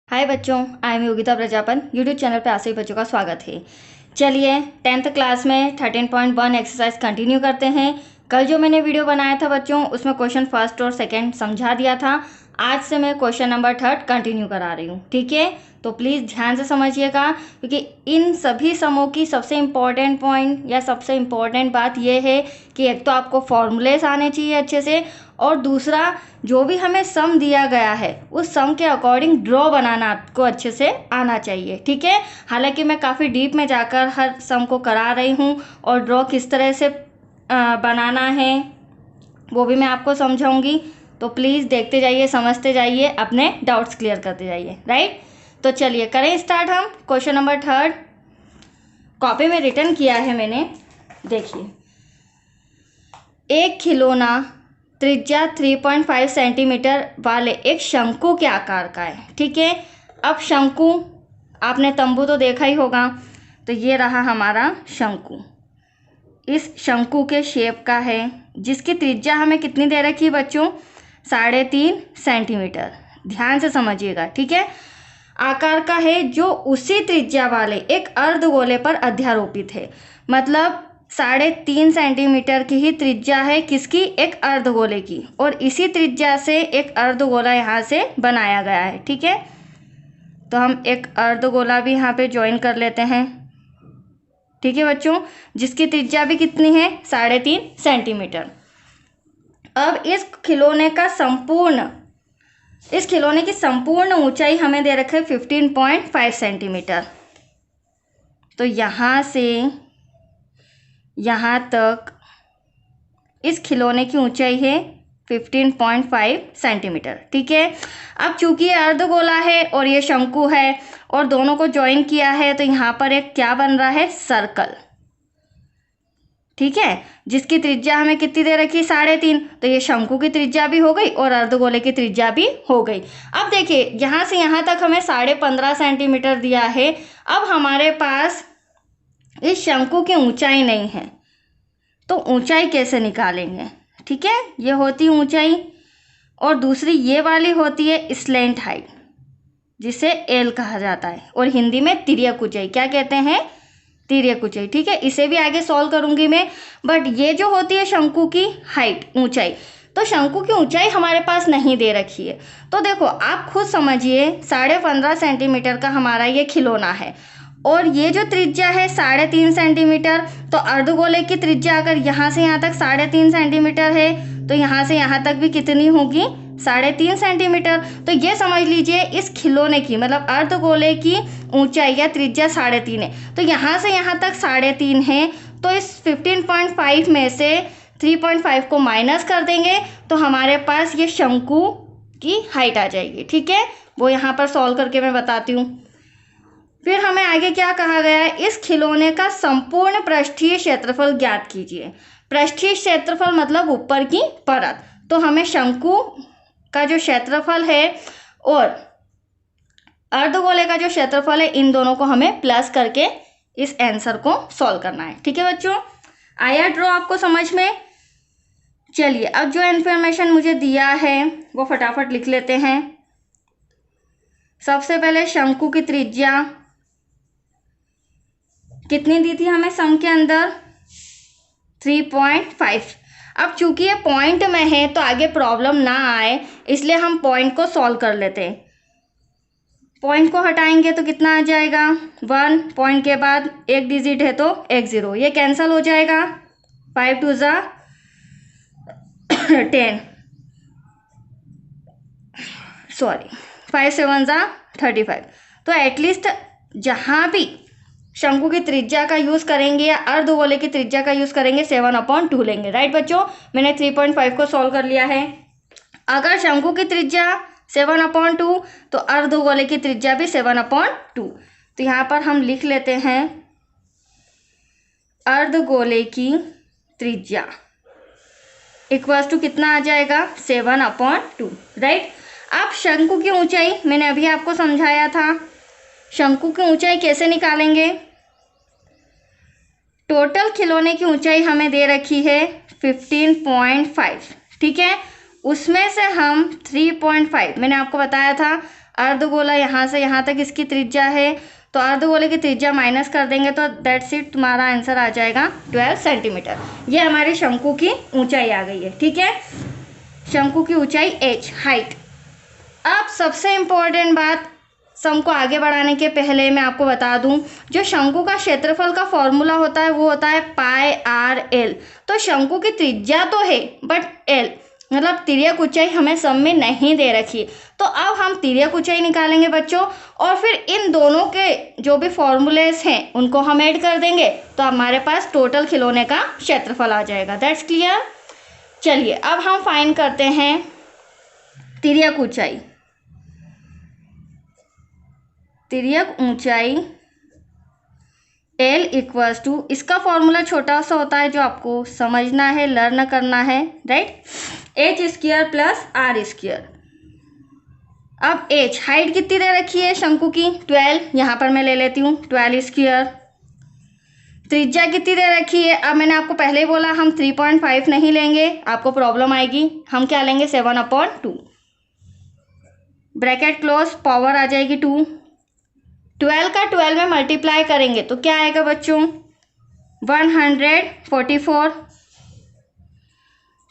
हाय बच्चों, I am Yogita Prajapan. YouTube channel पे आप सभी बच्चों का स्वागत है। चलिए 10th क्लास में 13.1 एक्सरसाइज कंटिन्यू करते हैं। कल जो मैंने वीडियो बनाया था बच्चों, उसमें क्वेश्चन फर्स्ट और सेकंड समझा दिया था। आज से मैं क्वेश्चन नंबर 3 कंटिन्यू करा रही हूँ, ठीक है। तो प्लीज़ ध्यान से समझिएगा, क्योंकि इन सभी समों की सबसे इम्पॉर्टेंट पॉइंट या सबसे इम्पॉर्टेंट बात यह है कि एक तो आपको फॉर्मूलेस आने चाहिए अच्छे से, और दूसरा जो भी हमें सम दिया गया है उस सम के अकॉर्डिंग ड्रॉ बनाना आपको अच्छे से आना चाहिए, ठीक है। हालांकि मैं काफ़ी डीप में जाकर हर सम को करा रही हूँ और ड्रॉ किस तरह से बनाना है वो भी मैं आपको समझाऊंगी। तो प्लीज़ देखते जाइए, समझते जाइए, अपने डाउट्स क्लियर करते जाइए, राइट। तो चलिए करें स्टार्ट। हम क्वेश्चन नंबर 3 कॉपी में रिटर्न किया है मैंने। देखिए, एक खिलौना त्रिज्या 3.5 सेंटीमीटर वाले एक शंकु के आकार का है, ठीक है। अब शंकु, आपने तंबू तो देखा ही होगा, तो ये रहा हमारा शंकु। इस शंकु के शेप का है, जिसकी त्रिज्या हमें कितनी दे रखी है बच्चों? 3.5 सेंटीमीटर। ध्यान से समझिएगा, ठीक है। आकार का है, जो उसी त्रिज्या वाले एक अर्धगोले पर अध्यारोपित है। मतलब 3.5 सेंटीमीटर की ही त्रिज्या है किसकी? एक अर्धगोले की, और इसी त्रिज्या से एक अर्धगोला यहाँ से बनाया गया है, ठीक है। तो हम एक अर्धगोला भी यहाँ पे ज्वाइन कर लेते हैं, ठीक है बच्चों, जिसकी त्रिज्या भी कितनी है? 3.5 सेंटीमीटर। अब इस खिलौने की संपूर्ण ऊंचाई हमें दे रखा है 15.5 सेंटीमीटर। तो यहाँ से यहाँ तक इस खिलौने की ऊंचाई है 15.5 सेंटीमीटर, ठीक है। अब चूंकि ये अर्धगोला है और ये शंकु है और दोनों को ज्वाइन किया है, तो यहाँ पर एक क्या बन रहा है? सर्कल, ठीक है, जिसकी त्रिज्या हमें कितनी दे रखी? 3.5। तो ये शंकु की त्रिज्या भी हो गई और अर्धगोले की त्रिज्या भी हो गई। अब देखिए, यहाँ से यहाँ तक हमें 15.5 सेंटीमीटर दिया है। अब हमारे पास इस शंकु की ऊंचाई नहीं है, तो ऊंचाई कैसे निकालेंगे? ठीक है, ये होती ऊंचाई, और दूसरी ये वाली होती है स्लैंट हाइट, जिसे एल कहा जाता है, और हिंदी में तिर्यक ऊंचाई। क्या कहते हैं? तिर्यक ऊंचाई, ठीक है। इसे भी आगे सॉल्व करूंगी मैं, बट ये जो होती है शंकु की हाइट, ऊंचाई, तो शंकु की ऊंचाई हमारे पास नहीं दे रखी है। तो देखो, आप खुद समझिए, 15.5 सेंटीमीटर का हमारा ये खिलौना है, और ये जो त्रिज्या है 3.5 सेंटीमीटर, तो अर्धगोले की त्रिज्या अगर यहाँ से यहाँ तक 3.5 सेंटीमीटर है, तो यहाँ से यहाँ तक भी कितनी होगी? 3.5 सेंटीमीटर। तो ये समझ लीजिए, इस खिलौने की मतलब अर्धगोले की ऊंचाई या त्रिज्या 3.5 है, तो यहाँ से यहाँ तक 3.5 है। तो इस 15.5 में से 3.5 को माइनस कर देंगे, तो हमारे पास ये शंकु की हाइट आ जाएगी, ठीक है। वो यहाँ पर सॉल्व करके मैं बताती हूँ। फिर हमें आगे क्या कहा गया है? इस खिलौने का संपूर्ण पृष्ठीय क्षेत्रफल ज्ञात कीजिए। पृष्ठीय क्षेत्रफल मतलब ऊपर की परत। तो हमें शंकु का जो क्षेत्रफल है और अर्धगोले का जो क्षेत्रफल है, इन दोनों को हमें प्लस करके इस आंसर को सॉल्व करना है, ठीक है बच्चों। आया ड्रॉ आपको समझ में? चलिए, अब जो इन्फॉर्मेशन मुझे दिया है वो फटाफट लिख लेते हैं। सबसे पहले शंकु की त्रिज्या कितनी दी थी हमें सम के अंदर? 3.5। अब चूंकि ये पॉइंट में है तो आगे प्रॉब्लम ना आए, इसलिए हम पॉइंट को सॉल्व कर लेते हैं। पॉइंट को हटाएंगे तो कितना आ जाएगा? 1। पॉइंट के बाद एक डिजिट है तो एक 0, ये कैंसिल हो जाएगा। 5 2 जा 10, सॉरी 5 7 जा 35। तो एटलीस्ट जहाँ भी शंकु की त्रिज्या का यूज करेंगे या अर्धगोले की त्रिज्या का यूज करेंगे, 7/2 लेंगे, राइट बच्चों। मैंने 3.5 को सॉल्व कर लिया है। अगर शंकु की त्रिज्या 7/2, तो अर्धगोले की त्रिज्या भी 7/2। तो यहाँ पर हम लिख लेते हैं अर्धगोले की त्रिज्या इक्वल्स टू कितना आ जाएगा? 7/2, राइट। अब शंकु की ऊंचाई मैंने अभी आपको समझाया था। शंकु की ऊंचाई कैसे निकालेंगे? टोटल खिलौने की ऊंचाई हमें दे रखी है 15.5, ठीक है। उसमें से हम 3.5, मैंने आपको बताया था अर्धगोला यहाँ से यहाँ तक इसकी त्रिज्या है, तो अर्धगोले की त्रिज्या माइनस कर देंगे तो दैट्स इट, तुम्हारा आंसर आ जाएगा 12 सेंटीमीटर। ये हमारी शंकु की ऊंचाई आ गई है। ठीक है, शंकु की ऊंचाई h, हाइट। अब सबसे इम्पोर्टेंट बात, सम को आगे बढ़ाने के पहले मैं आपको बता दूं, जो शंकु का क्षेत्रफल का फॉर्मूला होता है वो होता है पाई आर एल। तो शंकु की त्रिज्या तो है बट एल मतलब तिर्यक ऊंचाई हमें सम में नहीं दे रखी। तो अब हम तिर्यक ऊंचाई निकालेंगे बच्चों, और फिर इन दोनों के जो भी फॉर्मूलेस हैं उनको हम ऐड कर देंगे, तो हमारे पास टोटल खिलौने का क्षेत्रफल आ जाएगा। That's clear. चलिए अब हम फाइंड करते हैं तिर्यक ऊंचाई। तिर्यक ऊंचाई L इक्वल्स टू, इसका फॉर्मूला छोटा सा होता है जो आपको समझना है, लर्न करना है, right, h square plus r square. अब h हाइट कितनी दे रखी है शंकु की 12, यहाँ पर मैं ले लेती हूँ 12 स्क्वायर। त्रिज्या कितनी दे रखी है, अब मैंने आपको पहले ही बोला हम 3.5 नहीं लेंगे, आपको प्रॉब्लम आएगी। हम क्या लेंगे 7/2, ब्रैकेट क्लोज, पावर आ जाएगी 2। 12 का 12 में मल्टीप्लाई करेंगे तो क्या आएगा बच्चों 144।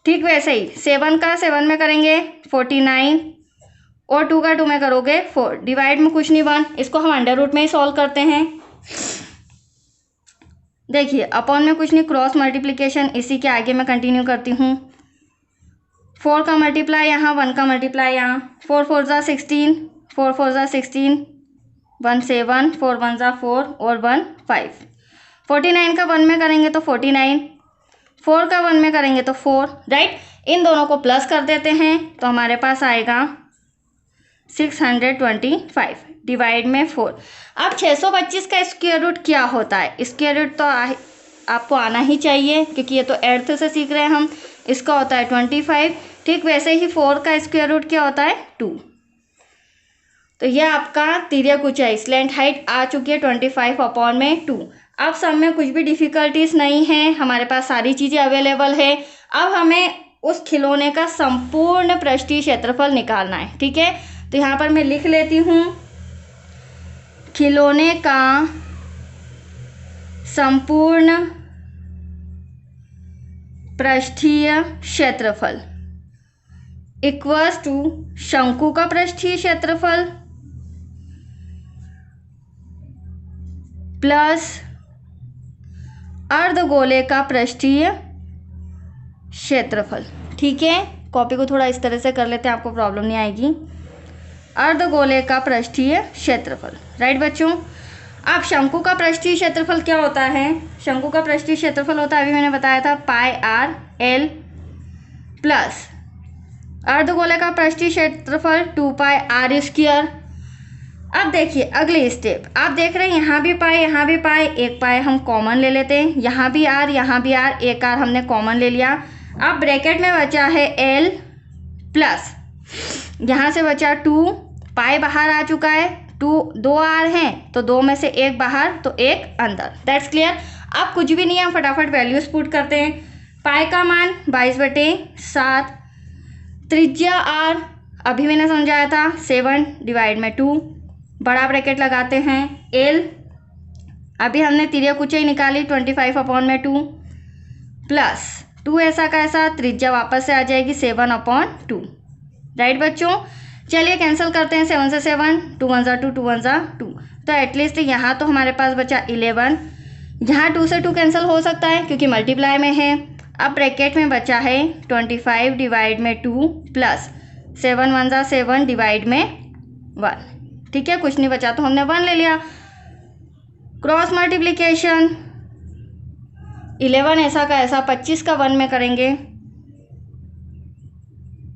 ठीक वैसे ही 7 का 7 में करेंगे 49, और 2 का 2 में करोगे 4। डिवाइड में कुछ नहीं 1, इसको हम अंडर रूट में ही सॉल्व करते हैं। देखिए अपॉन में कुछ नहीं, क्रॉस मल्टीप्लिकेशन, इसी के आगे मैं कंटिन्यू करती हूँ। 4 का मल्टीप्लाई यहाँ, 1 का मल्टीप्लाई यहाँ, 4 4 ज़ा 16, 4 4 ज़ा 16, 1 7, 4 1 ज़ा 4 और 1 5। 49 का 1 में करेंगे तो 49, 4 का 1 में करेंगे तो 4, राइट। इन दोनों को प्लस कर देते हैं तो हमारे पास आएगा 625 डिवाइड में 4। अब 625 का स्क्वायर रूट क्या होता है, स्क्वायर रूट तो आपको आना ही चाहिए क्योंकि ये तो एर्थ से सीख रहे हैं हम। इसका होता है 25। ठीक वैसे ही 4 का स्क्वायर रूट क्या होता है 2। तो यह आपका तिर्यक ऊंचाई स्लैंट हाइट आ चुकी है 25/2। अब सब में कुछ भी डिफ़िकल्टीज नहीं है, हमारे पास सारी चीज़ें अवेलेबल है। अब हमें उस खिलौने का संपूर्ण पृष्ठीय क्षेत्रफल निकालना है। ठीक है, तो यहाँ पर मैं लिख लेती हूँ खिलौने का संपूर्ण पृष्ठीय क्षेत्रफल इक्वल्स टू शंकु का पृष्ठीय क्षेत्रफल प्लस अर्धगोले का पृष्ठीय क्षेत्रफल। ठीक है, कॉपी को थोड़ा इस तरह से कर लेते हैं, आपको प्रॉब्लम नहीं आएगी। अर्धगोले का पृष्ठीय क्षेत्रफल, राइट बच्चों। अब शंकु का पृष्ठीय क्षेत्रफल क्या होता है, शंकु का पृष्ठीय क्षेत्रफल होता है, अभी मैंने बताया था पाई आर एल प्लस अर्धगोले का पृष्ठीय क्षेत्रफल 2 पाई आर स्क्वायर। अब देखिए अगली स्टेप, आप देख रहे हैं यहाँ भी पाई यहाँ भी पाई, एक पाई हम कॉमन ले लेते हैं, यहाँ भी आर यहाँ भी आर, एक आर हमने कॉमन ले लिया। अब ब्रैकेट में बचा है एल प्लस यहाँ से बचा 2, पाई बाहर आ चुका है, 2 आर हैं तो 2 में से एक बाहर तो एक अंदर। That's clear. अब कुछ भी नहीं है, हम फटाफट वैल्यूज पुट करते हैं। पाई का मान 22/7, त्रिज्या आर अभी मैंने समझाया था 7 डिवाइड में 2, बड़ा ब्रैकेट लगाते हैं। एल अभी हमने तिर्यक ऊंचाई निकाली 25/2 प्लस 2 ऐसा का ऐसा, त्रिज्या वापस से आ जाएगी 7/2, राइट बच्चों। चलिए कैंसिल करते हैं 7 से 7, 2 1 ज़ा 2, 2 1 ज़ा 2, तो एटलीस्ट यहाँ तो हमारे पास बचा 11। यहाँ 2 से 2 कैंसिल हो सकता है क्योंकि मल्टीप्लाई में है। अब ब्रैकेट में बचा है 25 डिवाइड में 2 प्लस 7 1 ज़ा 7 डिवाइड में 1। ठीक है, कुछ नहीं बचा तो हमने 1 ले लिया। क्रॉस मल्टीप्लिकेशन 11 ऐसा का ऐसा, 25 का 1 में करेंगे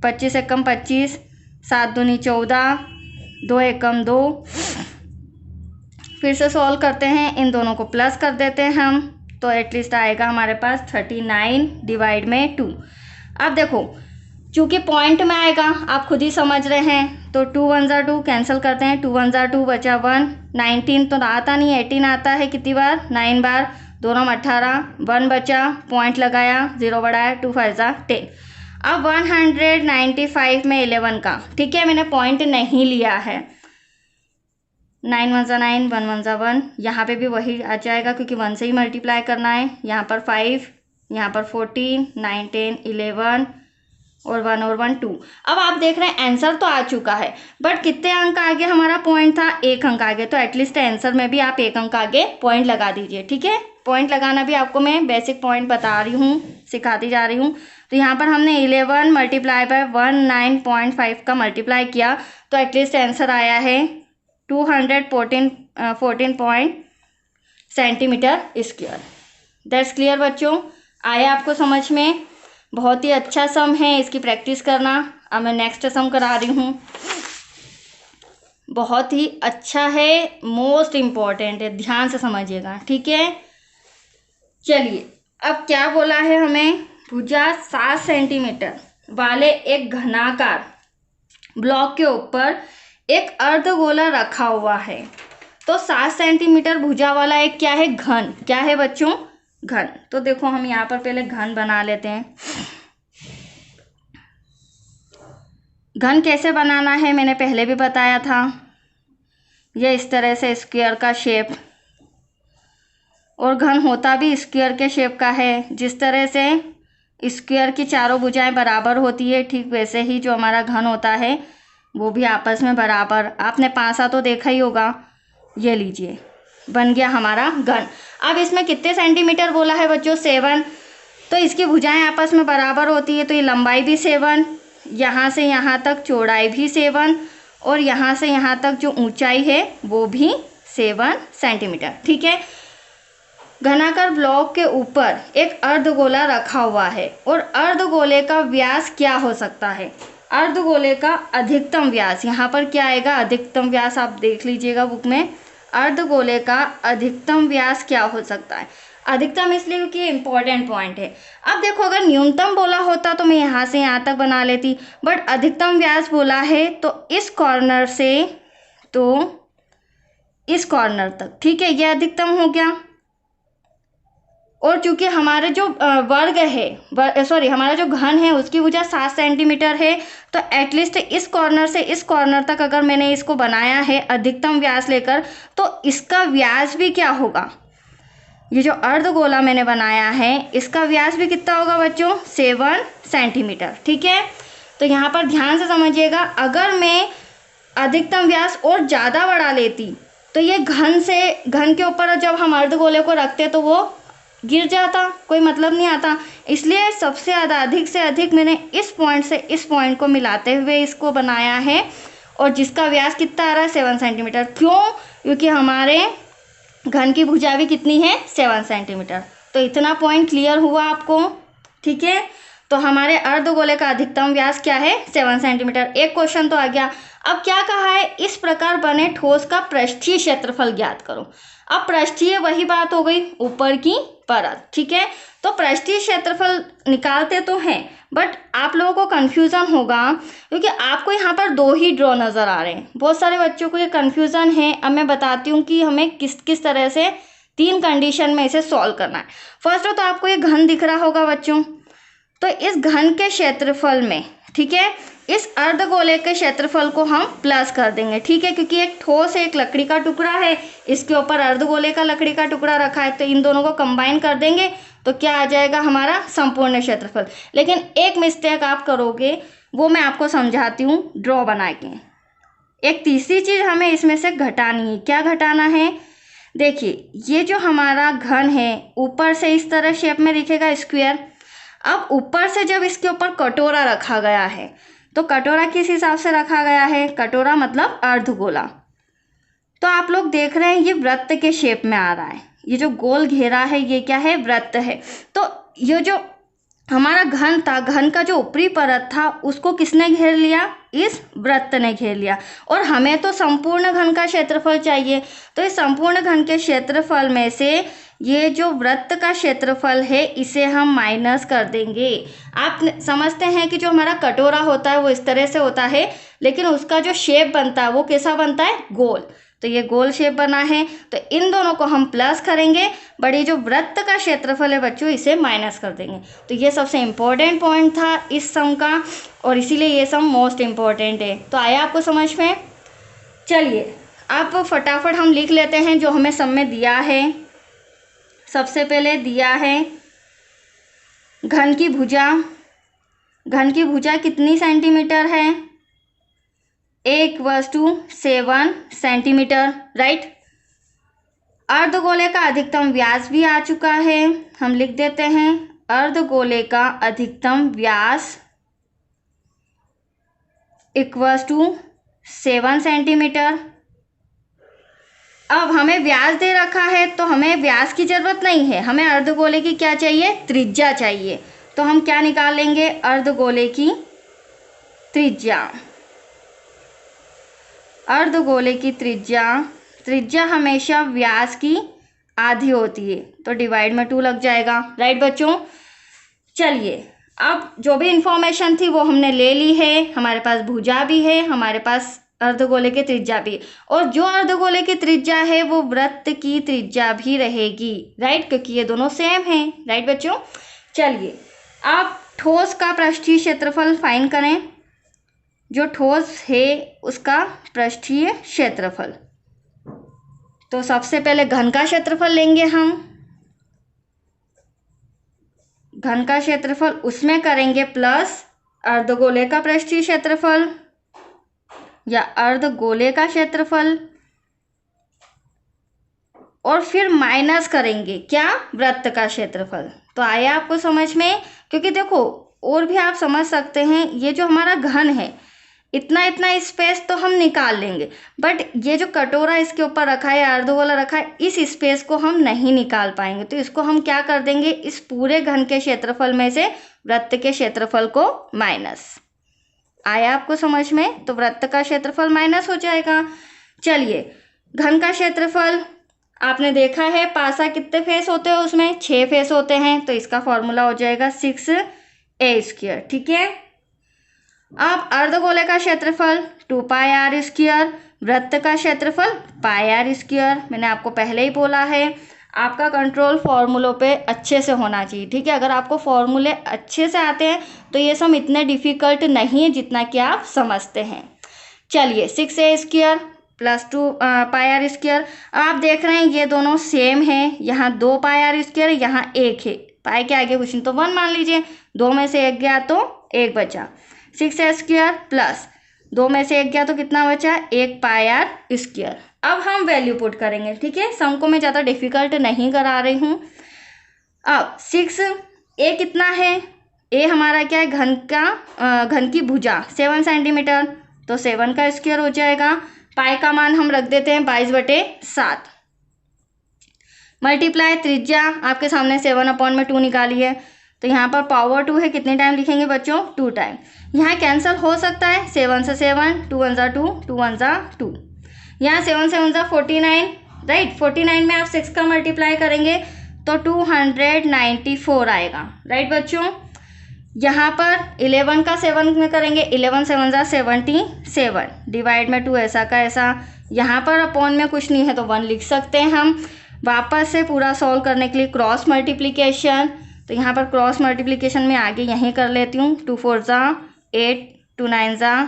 25 एकम 25, 7 दूनी 14, 2 एकम 2। फिर से सॉल्व करते हैं, इन दोनों को प्लस कर देते हैं हम, तो एटलीस्ट आएगा हमारे पास 39 डिवाइड में 2। अब देखो चूँकि पॉइंट में आएगा, आप खुद ही समझ रहे हैं, तो 2 1 ज़ा 2 कैंसिल करते हैं, 2 1 ज़ा 2 बचा 1, 19 तो आता नहीं, 18 आता है कितनी बार 9 बार, दोनों में 18, 1 बचा, पॉइंट लगाया, 0 बढ़ाया, 2 5 ज़ा 10। अब 195 में 11 का, ठीक है मैंने पॉइंट नहीं लिया है, 9 1 9, 1 1 1, यहाँ पे भी वही आ जाएगा क्योंकि 1 से ही मल्टीप्लाई करना है। यहाँ पर 5, यहाँ पर 14, 9 10 11 और 1 और 1 2। अब आप देख रहे हैं आंसर तो आ चुका है, बट कितने अंक आगे हमारा पॉइंट था, 1 अंक आगे। तो एटलीस्ट आंसर में भी आप 1 अंक आगे पॉइंट लगा दीजिए, ठीक है। पॉइंट लगाना भी आपको मैं बेसिक पॉइंट बता रही हूँ, सिखाती जा रही हूँ। तो यहाँ पर हमने 11 मल्टीप्लाई बाय 19.5 का मल्टीप्लाई किया, तो एटलीस्ट आंसर आया है 214 सेंटीमीटर स्क्वायर। दैट्स क्लियर बच्चों, आया आपको समझ में? बहुत ही अच्छा सम है, इसकी प्रैक्टिस करना। अब मैं नेक्स्ट सम करा रही हूँ, बहुत ही अच्छा है, मोस्ट इम्पॉर्टेंट है, ध्यान से समझिएगा, ठीक है। चलिए, अब क्या बोला है हमें, भुजा 7 सेंटीमीटर वाले एक घनाकार ब्लॉक के ऊपर एक अर्धगोला रखा हुआ है। तो 7 सेंटीमीटर भुजा वाला एक क्या है, घन। क्या है बच्चों, घन। तो देखो हम यहाँ पर पहले घन बना लेते हैं। घन कैसे बनाना है मैंने पहले भी बताया था। ये इस तरह से स्क्वायर का शेप, और घन होता भी स्क्वायर के शेप का है। जिस तरह से स्क्वायर की चारों भुजाएं बराबर होती है, ठीक वैसे ही जो हमारा घन होता है वो भी आपस में बराबर। आपने पासा तो देखा ही होगा। ये लीजिए, बन गया हमारा घन। अब इसमें कितने सेंटीमीटर बोला है बच्चों, 7। तो इसकी भुजाएं आपस में बराबर होती है, तो ये लंबाई भी 7, यहाँ से यहाँ तक चौड़ाई भी 7, और यहाँ से यहाँ तक जो ऊंचाई है वो भी 7 सेंटीमीटर, ठीक है। घनाकार ब्लॉक के ऊपर एक अर्धगोला रखा हुआ है, और अर्धगोले का व्यास क्या हो सकता है, अर्धगोले का अधिकतम व्यास। यहाँ पर क्या आएगा, अधिकतम व्यास, आप देख लीजिएगा बुक में। अर्धगोले का अधिकतम व्यास क्या हो सकता है। अधिकतम इसलिए क्योंकि इंपॉर्टेंट पॉइंट है। अब देखो, अगर न्यूनतम बोला होता तो मैं यहाँ से यहाँ तक बना लेती, बट अधिकतम व्यास बोला है तो इस कॉर्नर से तो इस कॉर्नर तक, ठीक है, ये अधिकतम हो गया। और चूंकि हमारे जो वर्ग है, सॉरी हमारा जो घन है उसकी भुजा 7 सेंटीमीटर है, तो एटलीस्ट इस कॉर्नर से इस कॉर्नर तक अगर मैंने इसको बनाया है अधिकतम व्यास लेकर, तो इसका व्यास भी क्या होगा, ये जो अर्धगोला मैंने बनाया है इसका व्यास भी कितना होगा बच्चों, 7 सेंटीमीटर, ठीक है। तो यहाँ पर ध्यान से समझिएगा, अगर मैं अधिकतम व्यास और ज़्यादा बढ़ा लेती तो ये घन के ऊपर जब हम अर्धगोले को रखते तो वो गिर जाता, कोई मतलब नहीं आता। इसलिए सबसे ज़्यादा अधिक से अधिक मैंने इस पॉइंट से इस पॉइंट को मिलाते हुए इसको बनाया है, और जिसका व्यास कितना आ रहा है, 7 सेंटीमीटर। क्यों, क्योंकि हमारे घन की भुजा भी कितनी है, 7 सेंटीमीटर। तो इतना पॉइंट क्लियर हुआ आपको, ठीक है। तो हमारे अर्धगोले का अधिकतम व्यास क्या है, 7 सेंटीमीटर। एक क्वेश्चन तो आ गया। अब क्या कहा है, इस प्रकार बने ठोस का पृष्ठीय क्षेत्रफल ज्ञात करो। अब पृष्ठीय वही बात हो गई, ऊपर की परत, ठीक है। तो पृष्ठीय क्षेत्रफल निकालते तो हैं, बट आप लोगों को कंफ्यूजन होगा क्योंकि आपको यहाँ पर 2 ही ड्रॉ नज़र आ रहे हैं। बहुत सारे बच्चों को ये कंफ्यूजन है। अब मैं बताती हूँ कि हमें किस किस तरह से 3 कंडीशन में इसे सॉल्व करना है। फर्स्ट तो आपको ये घन दिख रहा होगा बच्चों, तो इस घन के क्षेत्रफल में, ठीक है, इस अर्धगोले के क्षेत्रफल को हम प्लस कर देंगे, ठीक है, क्योंकि एक ठोस है, एक लकड़ी का टुकड़ा है, इसके ऊपर अर्धगोले का लकड़ी का टुकड़ा रखा है, तो इन दोनों को कंबाइन कर देंगे तो क्या आ जाएगा, हमारा संपूर्ण क्षेत्रफल। लेकिन एक मिस्टेक आप करोगे, वो मैं आपको समझाती हूँ ड्रॉ बना के। एक तीसरी चीज़ हमें इसमें से घटानी है। क्या घटाना है, देखिए ये जो हमारा घन है ऊपर से इस तरह शेप में दिखेगा स्क्वायर। अब ऊपर से जब इसके ऊपर कटोरा रखा गया है, तो कटोरा किस हिसाब से रखा गया है, कटोरा मतलब अर्धगोला। तो आप लोग देख रहे हैं ये वृत्त के शेप में आ रहा है, ये जो गोल घेरा है ये क्या है, वृत्त है। तो ये जो हमारा घन था, घन का जो ऊपरी परत था उसको किसने घेर लिया, इस वृत्त ने घेर लिया। और हमें तो संपूर्ण घन का क्षेत्रफल चाहिए, तो इस संपूर्ण घन के क्षेत्रफल में से ये जो वृत्त का क्षेत्रफल है इसे हम माइनस कर देंगे। आप समझते हैं कि जो हमारा कटोरा होता है वो इस तरह से होता है, लेकिन उसका जो शेप बनता है वो कैसा बनता है, गोल। तो ये गोल शेप बना है, तो इन दोनों को हम प्लस करेंगे, बड़ी जो वृत्त का क्षेत्रफल है बच्चों इसे माइनस कर देंगे। तो ये सबसे इम्पोर्टेंट पॉइंट था इस सम का, और इसीलिए ये सम मोस्ट इम्पोर्टेंट है। तो आया आपको समझ में। चलिए अब फटाफट हम लिख लेते हैं जो हमें सब में दिया है। सबसे पहले दिया है घन की भुजा। घन की भुजा कितनी सेंटीमीटर है? 1:7 सेंटीमीटर, राइट। अर्धगोले का अधिकतम व्यास भी आ चुका है, हम लिख देते हैं अर्धगोले का अधिकतम व्यास =7 सेंटीमीटर। अब हमें व्यास दे रखा है तो हमें व्यास की जरूरत नहीं है, हमें अर्धगोले की क्या चाहिए? त्रिज्या चाहिए। तो हम क्या निकाल लेंगे? अर्धगोले की त्रिज्या। अर्धगोले की त्रिज्या हमेशा व्यास की आधी होती है, तो डिवाइड में 2 लग जाएगा, राइट बच्चों। चलिए, अब जो भी इंफॉर्मेशन थी वो हमने ले ली है। हमारे पास भुजा भी है, हमारे पास अर्धगोले की त्रिज्या भी, और जो अर्धगोले की त्रिज्या है वो वृत्त की त्रिज्या भी रहेगी, राइट, क्योंकि ये दोनों सेम हैं, राइट बच्चों। चलिए, आप ठोस का पृष्ठीय क्षेत्रफल फाइंड करें। जो ठोस है उसका पृष्ठीय क्षेत्रफल, तो सबसे पहले घन का क्षेत्रफल लेंगे हम। घन का क्षेत्रफल, उसमें करेंगे प्लस अर्धगोले का पृष्ठीय क्षेत्रफल या अर्धगोले का क्षेत्रफल, और फिर माइनस करेंगे क्या? वृत्त का क्षेत्रफल। तो आया आपको समझ में? क्योंकि देखो, और भी आप समझ सकते हैं, ये जो हमारा घन है, इतना इतना स्पेस तो हम निकाल लेंगे, बट ये जो कटोरा इसके ऊपर रखा है, अर्धगोला रखा है, इस स्पेस को हम नहीं निकाल पाएंगे। तो इसको हम क्या कर देंगे? इस पूरे घन के क्षेत्रफल में से वृत्त के क्षेत्रफल को माइनस। आया आपको समझ में? तो वृत्त का क्षेत्रफल माइनस हो जाएगा। चलिए, घन का क्षेत्रफल आपने देखा है, पासा कितने फेस होते हैं? उसमें 6 फेस होते हैं, तो इसका फॉर्मूला हो जाएगा 6a², ठीक है। अब अर्धगोले का क्षेत्रफल 2πr², वृत्त का क्षेत्रफल πr²। मैंने आपको पहले ही बोला है, आपका कंट्रोल फॉर्मूलों पे अच्छे से होना चाहिए, ठीक है। अगर आपको फॉर्मूले अच्छे से आते हैं तो ये सब इतने डिफ़िकल्ट नहीं है जितना कि आप समझते हैं। चलिए, 6a² + 2πr²। आप देख रहे हैं ये दोनों सेम है, यहाँ 2πr², यहाँ 1 है, पाई के आगे कुछ नहीं तो 1 मान लीजिए, 2 में से 1 गया तो 1 बचा। 6a² प्लस 2 में से 1 गया तो कितना बचा? 1πr²। अब हम वैल्यू पुट करेंगे, ठीक है। सम को मैं ज़्यादा डिफिकल्ट नहीं करा रही हूँ। अब 6a कितना है? a हमारा क्या है? घन की भुजा 7 सेंटीमीटर, तो 7 का स्क्वायर हो जाएगा। पाई का मान हम रख देते हैं 22/7, मल्टीप्लाई त्रिज्या आपके सामने 7/2 निकाली है, तो यहाँ पर पावर 2 है, कितने टाइम लिखेंगे बच्चों? 2 टाइम। यहाँ कैंसिल हो सकता है, 7 से 7, 2 1 2, 2 1 2, यहाँ 7 7 49, राइट। 49 में आप 6 का मल्टीप्लाई करेंगे तो 294 आएगा, राइट बच्चों। यहाँ पर 11 का 7 में करेंगे, 11 7 77, डिवाइड में 2 ऐसा का ऐसा। यहाँ पर अपॉन में कुछ नहीं है तो 1 लिख सकते हैं हम। वापस से पूरा सॉल्व करने के लिए क्रॉस मल्टीप्लिकेशन, तो यहाँ पर क्रॉस मल्टीप्लिकेशन में आगे यहीं कर लेती हूँ। 2 4 8, 2 9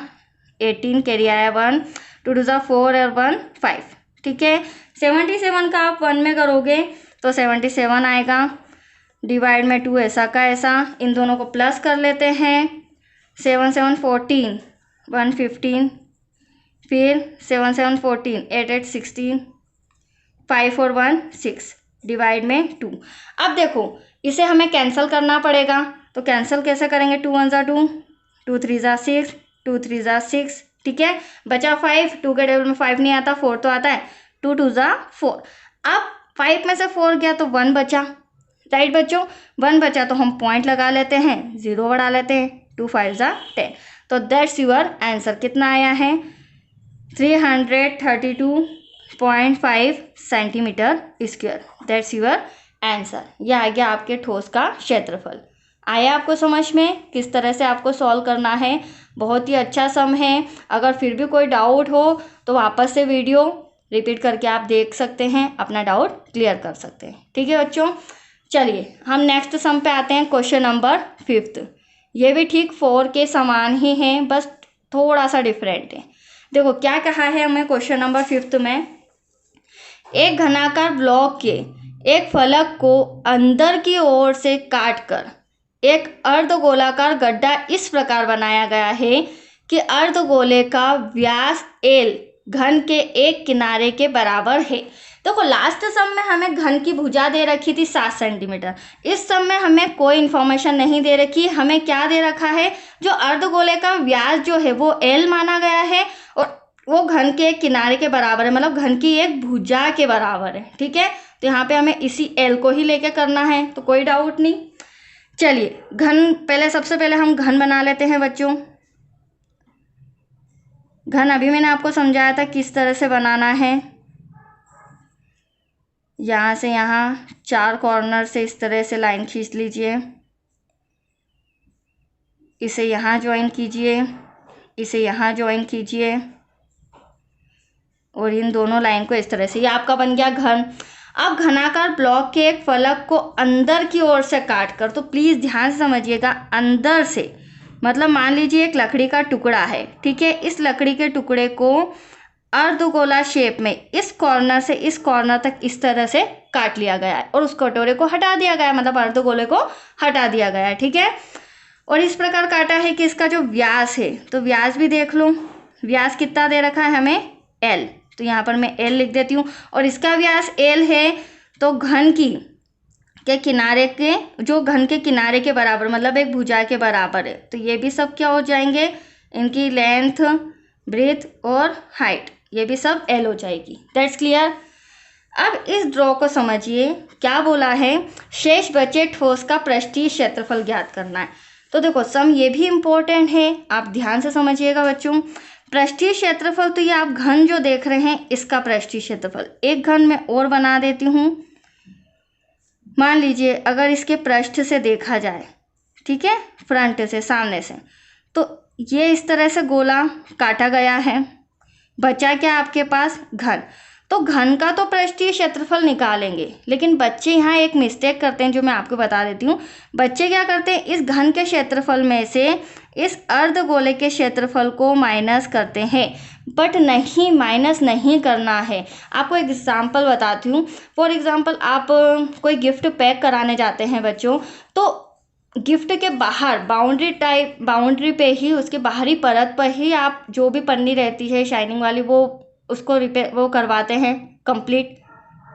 18, कैरी आया 1, 2 2 4 और 1 5, ठीक है। 77 का आप 1 में करोगे तो 77 आएगा, डिवाइड में 2 ऐसा का ऐसा। इन दोनों को प्लस कर लेते हैं, 7 7 14, 1 15, फिर 7 7 14, 8 8 16, 5 4 1 6, डिवाइड में 2। अब देखो, इसे हमें कैंसिल करना पड़ेगा, तो कैंसिल कैसे करेंगे? 2 1 2, 2 3 6, 2 3 6, ठीक है। बचा 5, 2 के टेबल में 5 नहीं आता, 4 तो आता है, 2 2 4। अब 5 में से 4 गया तो 1 बचा, राइट बच्चों। 1 बचा तो हम पॉइंट लगा लेते हैं, 0 बढ़ा लेते हैं, 2 5 10। तो दैट्स योर आंसर। कितना आया है? 332.5 centimetre square, that's your answer. यह आ गया आपके ठोस का क्षेत्रफल। आया आपको समझ में किस तरह से आपको सॉल्व करना है? बहुत ही अच्छा सम है। अगर फिर भी कोई डाउट हो तो वापस से वीडियो रिपीट करके आप देख सकते हैं, अपना डाउट क्लियर कर सकते हैं, ठीक है बच्चों। चलिए, हम नेक्स्ट सम पे आते हैं, क्वेश्चन नंबर 5। ये भी ठीक 4 के समान ही हैं, बस थोड़ा सा डिफरेंट है। देखो क्या कहा है हमें क्वेश्चन नंबर 5 में, एक घनाकार ब्लॉक के एक फलक को अंदर की ओर से काटकर एक अर्धगोलाकार गड्ढा इस प्रकार बनाया गया है कि अर्धगोले का व्यास L घन के एक किनारे के बराबर है। देखो लास्ट सम में हमें घन की भुजा दे रखी थी 7 सेंटीमीटर, इस सम में हमें कोई इन्फॉर्मेशन नहीं दे रखी, हमें क्या दे रखा है, जो अर्धगोले का व्यास जो है वो L माना गया है और वो घन के एक किनारे के बराबर है, मतलब घन की एक भुजा के बराबर है। ठीक है, तो यहाँ पे हमें इसी L को ही लेके करना है, तो कोई डाउट नहीं। चलिए घन, पहले सबसे पहले हम घन बना लेते हैं बच्चों। घन अभी मैंने आपको समझाया था किस तरह से बनाना है। यहाँ से यहाँ 4 कॉर्नर से इस तरह से लाइन खींच लीजिए, इसे यहाँ ज्वाइन कीजिए, इसे यहाँ ज्वाइन कीजिए और इन दोनों लाइन को इस तरह से, ये आपका बन गया घन। अब घनाकार ब्लॉक के एक फलक को अंदर की ओर से काट कर, तो प्लीज़ ध्यान से समझिएगा, अंदर से मतलब मान लीजिए एक लकड़ी का टुकड़ा है, ठीक है, इस लकड़ी के टुकड़े को अर्धगोला शेप में इस कॉर्नर से इस कॉर्नर तक इस तरह से काट लिया गया है और उस कटोरे को हटा दिया गया है, मतलब अर्धगोले को हटा दिया गया है। ठीक है, और इस प्रकार काटा है कि इसका जो व्यास है, तो व्यास भी देख लो, व्यास कितना दे रखा है हमें L, तो यहाँ पर मैं L लिख देती हूँ और इसका व्यास L है, तो घन के किनारे के, जो घन के किनारे के बराबर मतलब एक भुजा के बराबर है, तो ये भी सब क्या हो जाएंगे, इनकी लेंथ, ब्रेथ और हाइट, ये भी सब L हो जाएगी। That's clear. अब इस ड्रॉ को समझिए, क्या बोला है, शेष बचे ठोस का पृष्ठीय क्षेत्रफल ज्ञात करना है। तो देखो सम ये भी इम्पोर्टेंट है, आप ध्यान से समझिएगा बच्चों। पृष्ठीय क्षेत्रफल, तो ये आप घन जो देख रहे हैं इसका पृष्ठीय क्षेत्रफल, एक घन मैं और बना देती हूँ। मान लीजिए अगर इसके पृष्ठ से देखा जाए, ठीक है, फ्रंट से, सामने से, तो ये इस तरह से गोला काटा गया है, बचा क्या आपके पास घन, तो घन का तो पृष्ठीय क्षेत्रफल निकालेंगे, लेकिन बच्चे यहाँ एक मिस्टेक करते हैं जो मैं आपको बता देती हूँ। बच्चे क्या करते हैं, इस घन के क्षेत्रफल में से इस अर्धगोले के क्षेत्रफल को माइनस करते हैं, बट नहीं, माइनस नहीं करना है। आपको एक एग्जांपल बताती हूँ। फॉर एग्जांपल आप कोई गिफ्ट पैक कराने जाते हैं बच्चों, तो गिफ्ट के बाहर बाउंड्री पे ही, उसके बाहरी परत पर ही आप जो भी पन्नी रहती है शाइनिंग वाली, वो उसको वो करवाते हैं कंप्लीट।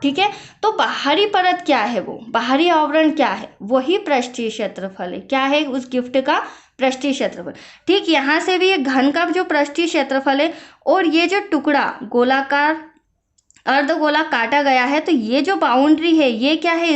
ठीक है, तो बाहरी परत क्या है, वो बाहरी आवरण क्या है, वही पृष्ठीय क्षेत्रफल है। क्या है, उस गिफ्ट का पृष्ठीय क्षेत्रफल। ठीक, यहाँ से भी ये घन का जो पृष्ठीय क्षेत्रफल है और ये जो टुकड़ा गोलाकार अर्धगोला काटा गया है, तो ये जो बाउंड्री है ये क्या है,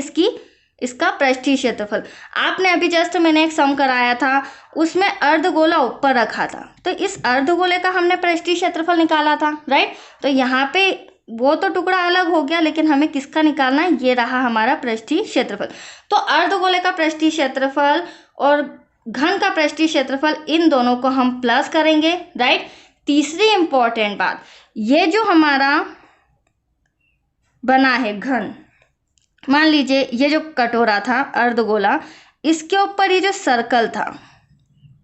इसका पृष्ठीय क्षेत्रफल। आपने अभी जस्ट मैंने एक सम कराया था, उसमें अर्धगोला ऊपर रखा था, तो इस अर्धगोले का हमने पृष्ठीय क्षेत्रफल निकाला था, राइट। तो यहाँ पे वो तो टुकड़ा अलग हो गया, लेकिन हमें किसका निकालना है, ये रहा हमारा पृष्ठीय क्षेत्रफल। तो अर्धगोले का पृष्ठीय क्षेत्रफल और घन का पृष्ठीय क्षेत्रफल, इन दोनों को हम प्लस करेंगे, राइट। तीसरी इंपॉर्टेंट बात, ये जो हमारा बना है घन, मान लीजिए ये जो कटोरा था अर्धगोला, इसके ऊपर ये जो सर्कल था,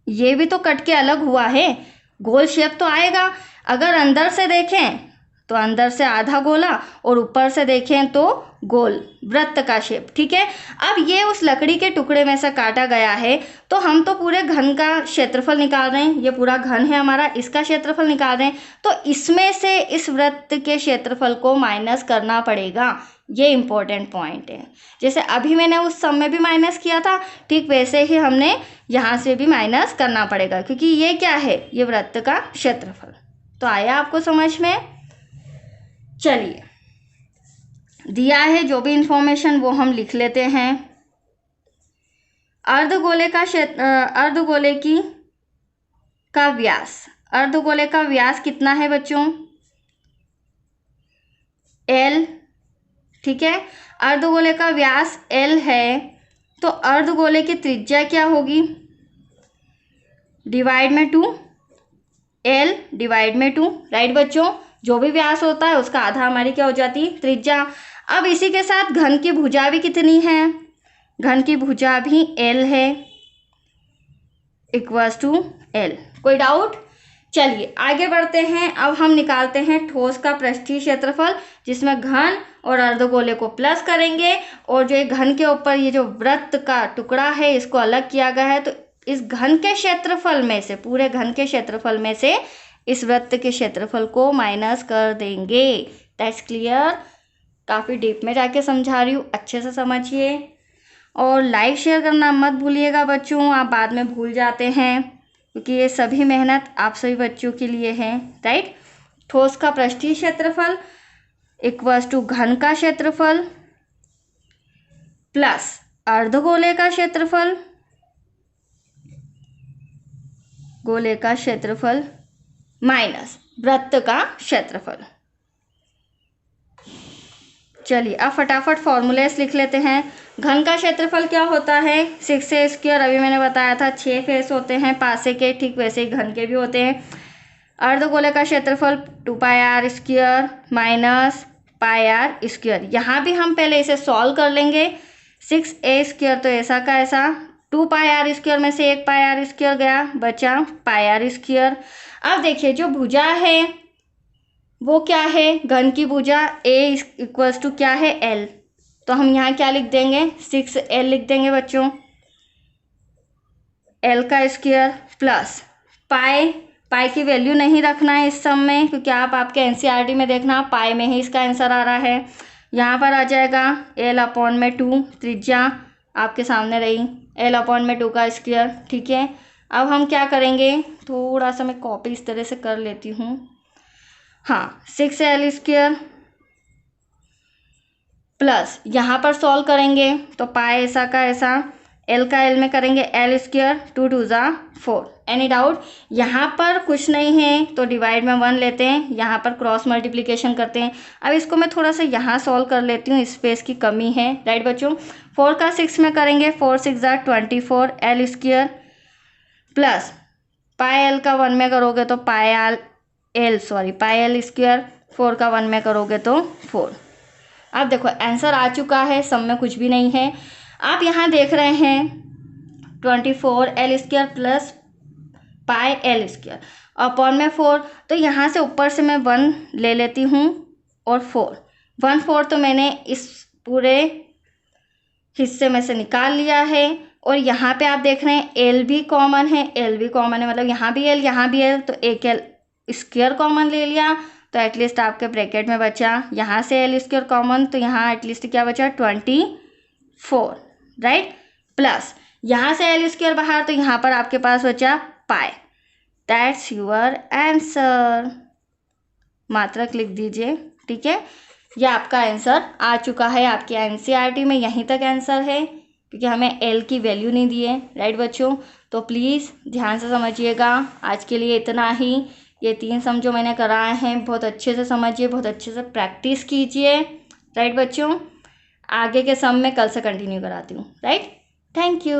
ये भी तो कट के अलग हुआ है, गोल शेप तो आएगा। अगर अंदर से देखें तो अंदर से आधा गोला और ऊपर से देखें तो गोल वृत्त का शेप। ठीक है, अब ये उस लकड़ी के टुकड़े में से काटा गया है, तो हम तो पूरे घन का क्षेत्रफल निकाल रहे हैं, ये पूरा घन है हमारा, इसका क्षेत्रफल निकाल रहे हैं, तो इसमें से इस वृत्त के क्षेत्रफल को माइनस करना पड़ेगा। ये इंपॉर्टेंट पॉइंट है। जैसे अभी मैंने उस सम में भी माइनस किया था, ठीक वैसे ही हमने यहाँ से भी माइनस करना पड़ेगा, क्योंकि ये क्या है, ये वृत्त का क्षेत्रफल। तो आया आपको समझ में। चलिए, दिया है जो भी इंफॉर्मेशन वो हम लिख लेते हैं। अर्धगोले का व्यास कितना है बच्चों, L। ठीक है, अर्धगोले का व्यास L है, तो अर्धगोले की त्रिज्या क्या होगी, डिवाइड में 2, L डिवाइड में 2, राइट बच्चों। जो भी व्यास होता है उसका आधा हमारी क्या हो जाती है, त्रिज्या। अब इसी के साथ घन की भुजा भी कितनी है, घन की भुजा भी L है, इक्वल्स टू L। कोई डाउट। चलिए आगे बढ़ते हैं। अब हम निकालते हैं ठोस का पृष्ठीय क्षेत्रफल, जिसमें घन और अर्धगोले को प्लस करेंगे और जो घन के ऊपर ये जो वृत्त का टुकड़ा है इसको अलग किया गया है, तो इस घन के क्षेत्रफल में से, पूरे घन के क्षेत्रफल में से इस वृत्त के क्षेत्रफल को माइनस कर देंगे। That's clear. काफ़ी डीप में जाके समझा रही हूँ, अच्छे से समझिए और लाइक शेयर करना मत भूलिएगा बच्चों, आप बाद में भूल जाते हैं, क्योंकि ये सभी मेहनत आप सभी बच्चों के लिए है, राइट। ठोस का पृष्ठीय क्षेत्रफल इक्वल्स टू घन का क्षेत्रफल प्लस अर्धगोले का क्षेत्रफल, गोले का क्षेत्रफल माइनस वृत्त का क्षेत्रफल। चलिए अब फटाफट फॉर्मूलेस लिख लेते हैं। घन का क्षेत्रफल क्या होता है, 6a²। अभी मैंने बताया था 6 फेस होते हैं पासे के, ठीक वैसे ही घन के भी होते हैं। अर्धगोले का क्षेत्रफल 2πr² माइनस πr²। यहाँ भी हम पहले इसे सॉल्व कर लेंगे। 6a² तो ऐसा का ऐसा, 2πr² में से 1πr² गया, बचा πr²। अब देखिए जो भुजा है वो क्या है, घन की भुजा a इक्वल्स टू क्या है, l। तो हम यहाँ क्या लिख देंगे, 6l लिख देंगे बच्चों, l का स्क्वायर प्लस पाई की वैल्यू नहीं रखना है इस सम में, क्योंकि आपके एनसीईआरटी में देखना पाई में ही इसका आंसर आ रहा है। यहाँ पर आ जाएगा l/2, त्रिज्या आपके सामने रही, l/2 का स्क्वायर, ठीक है। अब हम क्या करेंगे, थोड़ा सा मैं कॉपी इस तरह से कर लेती हूँ। हाँ, 6l² प्लस यहाँ पर सॉल्व करेंगे तो पाई ऐसा का ऐसा, l का l में करेंगे l², 2 2 जा 4। एनी डाउट, यहाँ पर कुछ नहीं है तो डिवाइड में 1 लेते हैं, यहाँ पर क्रॉस मल्टीप्लिकेशन करते हैं। अब इसको मैं थोड़ा सा यहाँ सॉल्व कर लेती हूँ, स्पेस की कमी है, राइट बच्चों। 4 का 6 में करेंगे, 4 6 जा 24, l² प्लस पाई l का 1 में करोगे तो पाई l², 4 का 1 में करोगे तो 4। अब देखो आंसर आ चुका है, सम में कुछ भी नहीं है। आप यहाँ देख रहे हैं 24l² plus pi l² upon में 4, तो यहाँ से ऊपर से मैं 1 ले लेती हूँ और 1/4 तो मैंने इस पूरे हिस्से में से निकाल लिया है। और यहाँ पे आप देख रहे हैं l भी कॉमन है, मतलब यहाँ भी l यहाँ भी l, तो एक l² कॉमन ले लिया, तो एटलीस्ट आपके ब्रैकेट में बचा यहाँ से l² कॉमन, तो यहाँ एटलीस्ट क्या बचा 24, राइट। प्लस यहाँ से l² बाहर, तो यहाँ पर आपके पास बचा पाई। That's your answer. मात्रक लिख दीजिए, ठीक है। यह आपका आंसर आ चुका है, आपके एनसीईआरटी में यहीं तक आंसर है, क्योंकि हमें l की वैल्यू नहीं दी है, राइट बच्चों। तो प्लीज़ ध्यान से समझिएगा। आज के लिए इतना ही। ये 3 सम जो मैंने कराए हैं बहुत अच्छे से समझिए, बहुत अच्छे से प्रैक्टिस कीजिए, राइट बच्चों। आगे के सम में कल से कंटिन्यू कराती हूँ, राइट। Thank you.